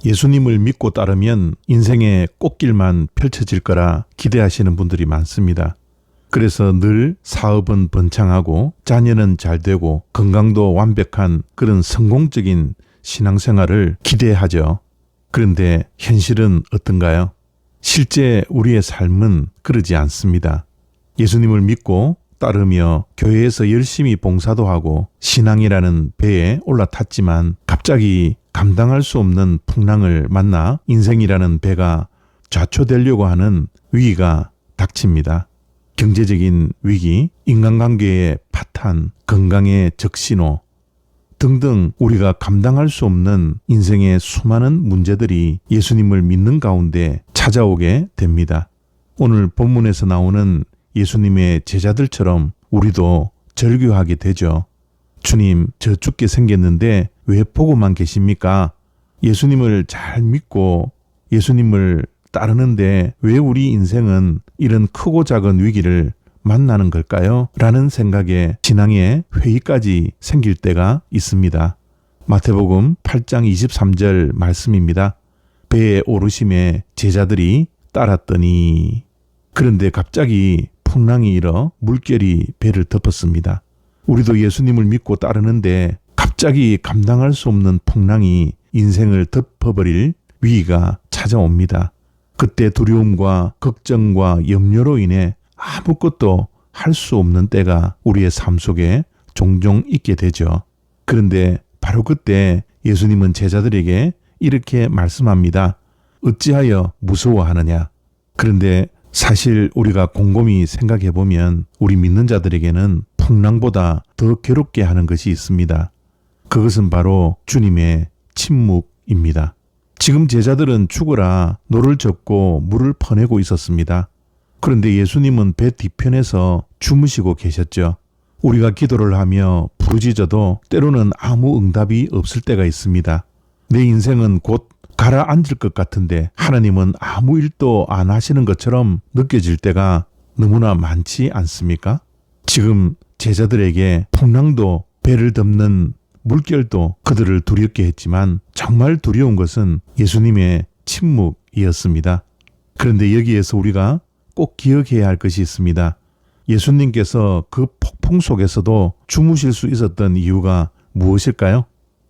예수님을 믿고 따르면 인생의 꽃길만 펼쳐질 거라 기대하시는 분들이 많습니다. 그래서 늘 사업은 번창하고 자녀는 잘 되고 건강도 완벽한 그런 성공적인 신앙생활을 기대하죠. 그런데 현실은 어떤가요? 실제 우리의 삶은 그러지 않습니다. 예수님을 믿고 따르며 교회에서 열심히 봉사도 하고 신앙이라는 배에 올라탔지만 갑자기 감당할 수 없는 풍랑을 만나 인생이라는 배가 좌초되려고 하는 위기가 닥칩니다. 경제적인 위기, 인간관계의 파탄, 건강의 적신호 등등 우리가 감당할 수 없는 인생의 수많은 문제들이 예수님을 믿는 가운데 찾아오게 됩니다. 오늘 본문에서 나오는 예수님의 제자들처럼 우리도 절규하게 되죠. 주님, 저 죽게 생겼는데 왜 보고만 계십니까? 예수님을 잘 믿고 예수님을 따르는데 왜 우리 인생은 이런 크고 작은 위기를 만나는 걸까요? 라는 생각에 신앙의 회의까지 생길 때가 있습니다. 마태복음 8장 23절 말씀입니다. 배에 오르심에 제자들이 따랐더니 그런데 갑자기 풍랑이 일어 물결이 배를 덮었습니다. 우리도 예수님을 믿고 따르는데 갑자기 감당할 수 없는 풍랑이 인생을 덮어버릴 위기가 찾아옵니다. 그때 두려움과 걱정과 염려로 인해 아무것도 할 수 없는 때가 우리의 삶 속에 종종 있게 되죠. 그런데 바로 그때 예수님은 제자들에게 이렇게 말씀합니다. 어찌하여 무서워하느냐? 그런데 사실 우리가 곰곰이 생각해 보면 우리 믿는 자들에게는 풍랑보다 더 괴롭게 하는 것이 있습니다. 그것은 바로 주님의 침묵입니다. 지금 제자들은 죽어라 노를 젓고 물을 퍼내고 있었습니다. 그런데 예수님은 배 뒤편에서 주무시고 계셨죠. 우리가 기도를 하며 부르짖어도 때로는 아무 응답이 없을 때가 있습니다. 내 인생은 곧 가라앉을 것 같은데 하나님은 아무 일도 안 하시는 것처럼 느껴질 때가 너무나 많지 않습니까? 지금 제자들에게 풍랑도 배를 덮는 물결도 그들을 두렵게 했지만 정말 두려운 것은 예수님의 침묵이었습니다. 그런데 여기에서 우리가 꼭 기억해야 할 것이 있습니다. 예수님께서 그 폭풍 속에서도 주무실 수 있었던 이유가 무엇일까요?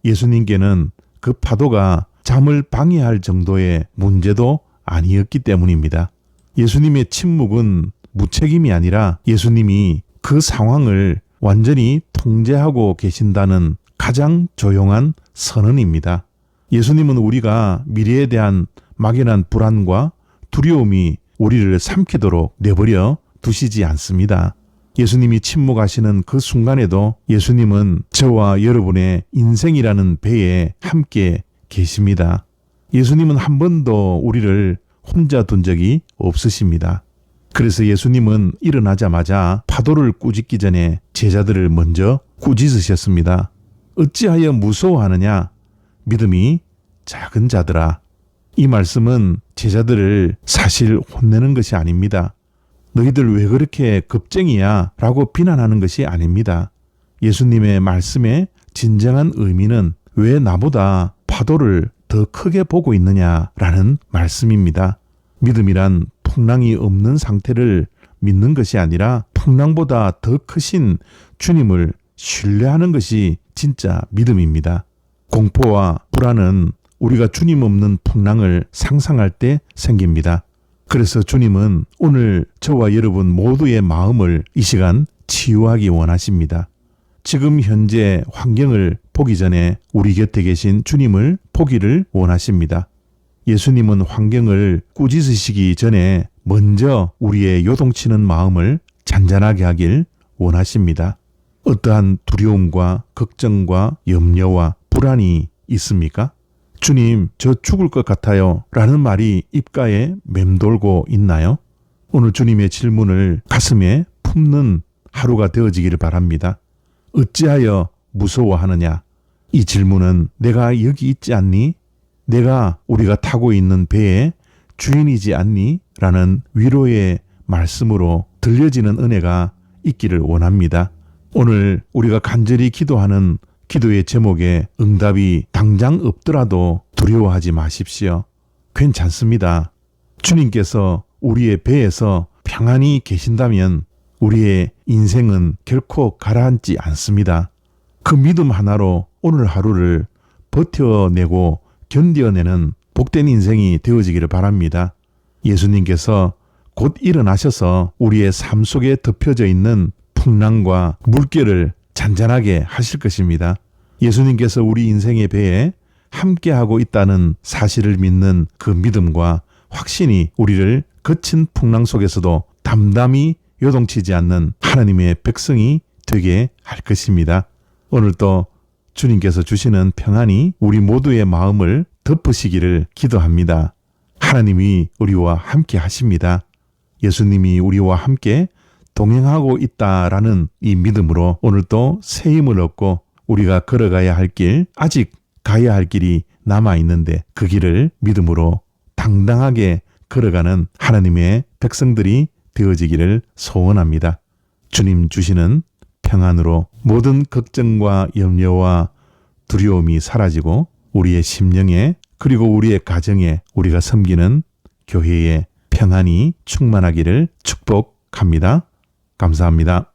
예수님께는 그 파도가 잠을 방해할 정도의 문제도 아니었기 때문입니다. 예수님의 침묵은 무책임이 아니라 예수님이 그 상황을 완전히 통제하고 계신다는 가장 조용한 선언입니다. 예수님은 우리가 미래에 대한 막연한 불안과 두려움이 우리를 삼키도록 내버려 두시지 않습니다. 예수님이 침묵하시는 그 순간에도 예수님은 저와 여러분의 인생이라는 배에 함께 계십니다. 예수님은 한 번도 우리를 혼자 둔 적이 없으십니다. 그래서 예수님은 일어나자마자 파도를 꾸짖기 전에 제자들을 먼저 꾸짖으셨습니다. 어찌하여 무서워하느냐? 믿음이 작은 자들아. 이 말씀은 제자들을 사실 혼내는 것이 아닙니다. 너희들 왜 그렇게 겁쟁이야? 라고 비난하는 것이 아닙니다. 예수님의 말씀의 진정한 의미는 왜 나보다 파도를 더 크게 보고 있느냐라는 말씀입니다. 믿음이란 풍랑이 없는 상태를 믿는 것이 아니라 풍랑보다 더 크신 주님을 신뢰하는 것이 진짜 믿음입니다. 공포와 불안은 우리가 주님 없는 풍랑을 상상할 때 생깁니다. 그래서 주님은 오늘 저와 여러분 모두의 마음을 이 시간 치유하기 원하십니다. 지금 현재 환경을 보기 전에 우리 곁에 계신 주님을 보기를 원하십니다. 예수님은 환경을 꾸짖으시기 전에 먼저 우리의 요동치는 마음을 잔잔하게 하길 원하십니다. 어떠한 두려움과 걱정과 염려와 불안이 있습니까? 주님, 저 죽을 것 같아요 라는 말이 입가에 맴돌고 있나요? 오늘 주님의 질문을 가슴에 품는 하루가 되어지기를 바랍니다. 어찌하여 무서워하느냐? 이 질문은 내가 여기 있지 않니? 내가 우리가 타고 있는 배의 주인이지 않니? 라는 위로의 말씀으로 들려지는 은혜가 있기를 원합니다. 오늘 우리가 간절히 기도하는 기도의 제목에 응답이 당장 없더라도 두려워하지 마십시오. 괜찮습니다. 주님께서 우리의 배에서 평안히 계신다면 우리의 인생은 결코 가라앉지 않습니다. 그 믿음 하나로 오늘 하루를 버텨내고 견뎌내는 복된 인생이 되어지기를 바랍니다. 예수님께서 곧 일어나셔서 우리의 삶 속에 덮여져 있는 풍랑과 물결을 잔잔하게 하실 것입니다. 예수님께서 우리 인생의 배에 함께하고 있다는 사실을 믿는 그 믿음과 확신이 우리를 거친 풍랑 속에서도 담담히 요동치지 않는 하나님의 백성이 되게 할 것입니다. 오늘도 주님께서 주시는 평안이 우리 모두의 마음을 덮으시기를 기도합니다. 하나님이 우리와 함께 하십니다. 예수님이 우리와 함께 동행하고 있다라는 이 믿음으로 오늘도 새 힘을 얻고 우리가 걸어가야 할 길, 아직 가야 할 길이 남아있는데 그 길을 믿음으로 당당하게 걸어가는 하나님의 백성들이 되어지기를 소원합니다. 주님 주시는 평안으로 모든 걱정과 염려와 두려움이 사라지고 우리의 심령에 그리고 우리의 가정에 우리가 섬기는 교회에 평안이 충만하기를 축복합니다. 감사합니다.